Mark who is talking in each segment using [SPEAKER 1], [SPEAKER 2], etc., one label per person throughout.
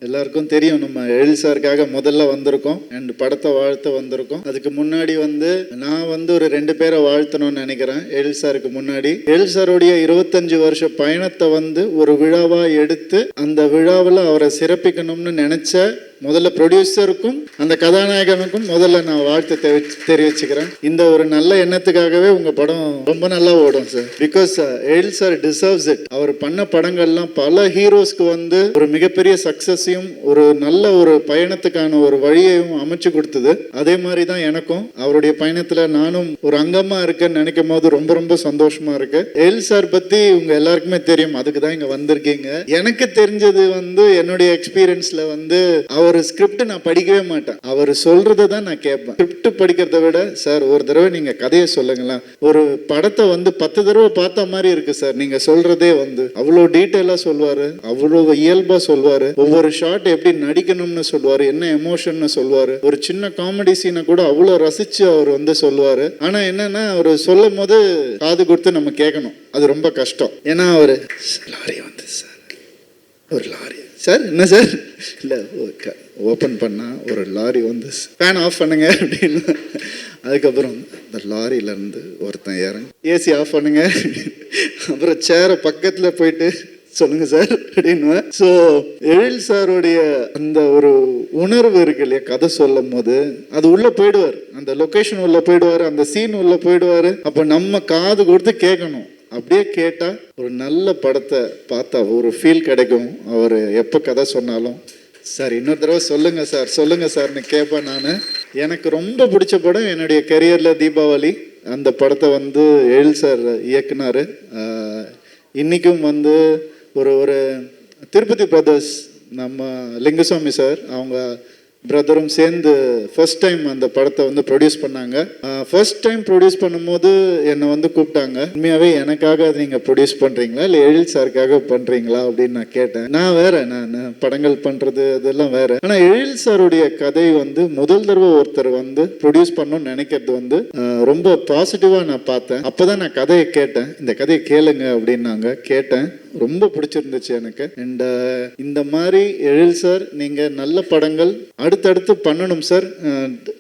[SPEAKER 1] எல்லாருக்கும் தெரியும், நம்ம எழில் சாருக்காக முதல்ல வந்திருக்கோம் அண்ட் படத்தை வாழ்த்த வந்திருக்கோம். அதுக்கு முன்னாடி நான் ஒரு 2 பேரை வாழ்த்தணும்னு நினைக்கிறேன். எழில் சாருக்கு முன்னாடி எழில் சாருடைய 25 வருஷ பயணத்தை ஒரு விழாவா எடுத்து அந்த விழாவில் அவரை சிறப்பிக்கணும்னு நினைச்ச முதல்ல ப்ரொடியூசருக்கும் அந்த கதாநாயகனுக்கும் முதல்ல நான் வாழ்த்து தெரிவிச்சுக்கிறேன். இந்த ஒரு நல்ல எண்ணத்துக்காகவே உங்க படம் ரொம்ப நல்லா ஓடும் sir. Because Ezhil sir deserves it. அவர் பண்ண படங்கள்லாம் பல ஹீரோஸ்க்கு ஒரு மிகப்பெரிய சக்சஸையும் ஒரு நல்ல ஒரு பயணத்துக்கான ஒரு வழியையும் அமைச்சு கொடுத்தது. அதே மாதிரி தான் எனக்கும் அவருடைய பயணத்துல நானும் ஒரு அங்கமா இருக்கேன்னு நினைக்கும் போது ரொம்ப ரொம்ப சந்தோஷமா இருக்கு. எழில் சார் பத்தி உங்க எல்லாருக்குமே தெரியும், அதுக்கு தான் இங்க வந்திருக்கீங்க. எனக்கு தெரிஞ்சது என்னுடைய எக்ஸ்பீரியன்ஸ்ல அவர் ஸ்கிரிப்ட் நான் படிக்கவே மாட்டேன், அவர் சொல்றதை தான் நான் கேட்பேன். ஸ்கிரிப்ட் படிக்கிறத விட சார் ஒரு தடவை நீங்க கதையை சொல்லுங்களேன், ஒரு படத்தை 10 தடவை பார்த்த மாதிரி இருக்கு சார், நீங்க சொல்றதே அவ்வளோ டீட்டெயிலா சொல்வாரு, அவ்வளோ இயல்பா சொல்வாரு, ஒவ்வொரு ஷாட் எப்படி நடிக்கணும்னு சொல்வாரு, என்ன எமோஷன் சொல்வாரு, ஒரு சின்ன காமெடி சீனை கூட அவ்வளோ ரசிச்சு அவர் சொல்லுவாரு. ஆனா என்னன்னா அவர் சொல்லும் போது காது கொடுத்து நம்ம கேட்கணும், அது ரொம்ப கஷ்டம். ஏன்னா அவரு லாரி சார், ஒரு லாரி சார், என்ன சார், இல்லை ஓப்பன் பண்ணால் ஒரு லாரி ஃபேன் ஆஃப் பண்ணுங்க அப்படின்னு, அதுக்கப்புறம் இந்த லாரியிலேருந்து ஒருத்தன் இறங்கி ஏசி ஆஃப் பண்ணுங்க, அப்புறம் சேரை பக்கத்தில் போயிட்டு சொல்லுங்க சார் அப்படின்னு. ஸோ எழில் சாருடைய அந்த ஒரு உணர்வு இருக்கு இல்லையா, கதை சொல்லும் போது அது உள்ள போயிடுவார், அந்த லொக்கேஷன் உள்ள போயிடுவார், அந்த சீன் உள்ள போயிடுவார். அப்போ நம்ம காது கொடுத்து கேட்கணும். அப்படியே கேட்டால் ஒரு நல்ல படத்தை பார்த்தா ஒரு ஃபீல் கிடைக்கும். அவர் எப்போ கதை சொன்னாலும் சார் இன்னொரு தடவை சொல்லுங்க சார்னு கேட்பேன் நான். எனக்கு ரொம்ப பிடிச்ச படம் என்னுடைய கெரியரில் தீபாவளி. அந்த படத்தை எழில் சார் இயக்குனார். இன்றைக்கும் ஒரு திருப்பதி பிரதர்ஸ், நம்ம லிங்குசாமி சார் அவங்க பிரதரும் சேர்ந்து ஃபர்ஸ்ட் டைம் அந்த படத்தை ப்ரொடியூஸ் பண்ணாங்க. ஃபர்ஸ்ட் டைம் ப்ரொடியூஸ் பண்ணும்போது என்னை கூப்பிட்டாங்க. உண்மையாகவே எனக்காக அதை நீங்கள் ப்ரொடியூஸ் பண்ணுறீங்களா இல்லை எழில் சாருக்காக பண்ணுறீங்களா அப்படின்னு நான் கேட்டேன். நான் படங்கள் பண்ணுறது அதெல்லாம் வேற. ஆனால் எழில் சாருடைய கதை முதல் தடவை ஒருத்தர் ப்ரொடியூஸ் பண்ணணும்னு நினைக்கிறது ரொம்ப பாசிட்டிவாக நான் பார்த்தேன். அப்போ தான் நான் கதையை கேட்டேன், இந்த கதையை கேளுங்க அப்படின்னாங்க. கேட்டேன், ரொம்ப பிடிச்சிருந்துச்சு எனக்கு. அண்ட் இந்த மாதிரி எழில் சார் நீங்கள் நல்ல படங்கள் அடுத்தடுத்து பண்ணணும் சார்,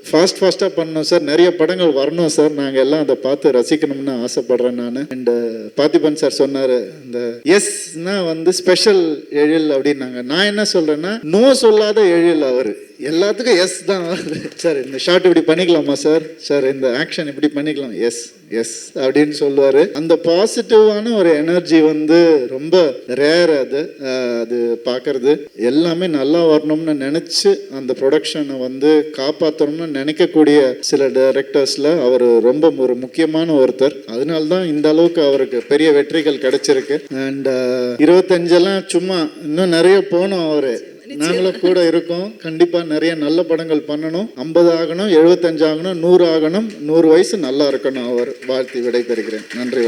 [SPEAKER 1] ஃபாஸ்ட்டாக பண்ணணும் சார், நிறைய படங்கள் வரணும் சார், நாங்கள் எல்லாம் அதை பார்த்து ரசிக்கணும்னு ஆசைப்படுறேன் நான். அண்ட் பார்த்திபன் சார் சொன்னார், இந்த எஸ்னா ஸ்பெஷல் எழில் அப்படின்னாங்க. நான் என்ன சொல்கிறேன்னா, நோ சொல்லாத எழில் அவர், எல்லாத்துக்கும் எஸ் தான். சார் இந்த ஷார்ட் இப்படி பண்ணிக்கலாமா சார், சார் இந்த ஆக்ஷன் இப்படி பண்ணிக்கலாம், எஸ் எஸ் அப்படின்னு சொல்லுவார். அந்த பாசிட்டிவான ஒரு எனர்ஜி ரொம்ப ரேர். அது பார்க்கறது எல்லாமே நல்லா வரணும்னு நினச்சி அந்த ப்ரொடக்ஷனை காப்பாற்றணும்னு நினைக்கக்கூடிய சில டைரக்டர்ஸில் அவர் ரொம்ப ஒரு முக்கியமான ஒருத்தர். அதனால தான் இந்த அளவுக்கு அவருக்கு பெரிய வெற்றிகள் கிடைச்சிருக்கு. அண்ட் 25 சும்மா இன்னும் நிறைய போனோம். அவர் நாங்களும் கூட இருக்கோம். கண்டிப்பாக நிறைய நல்ல படங்கள் பண்ணணும். 50 ஆகணும், 75 ஆகணும், 100 ஆகணும், 100 வயசு நல்லா இருக்கணும். அவர் வாழ்த்து விடை பெறுகிறேன். நன்றி.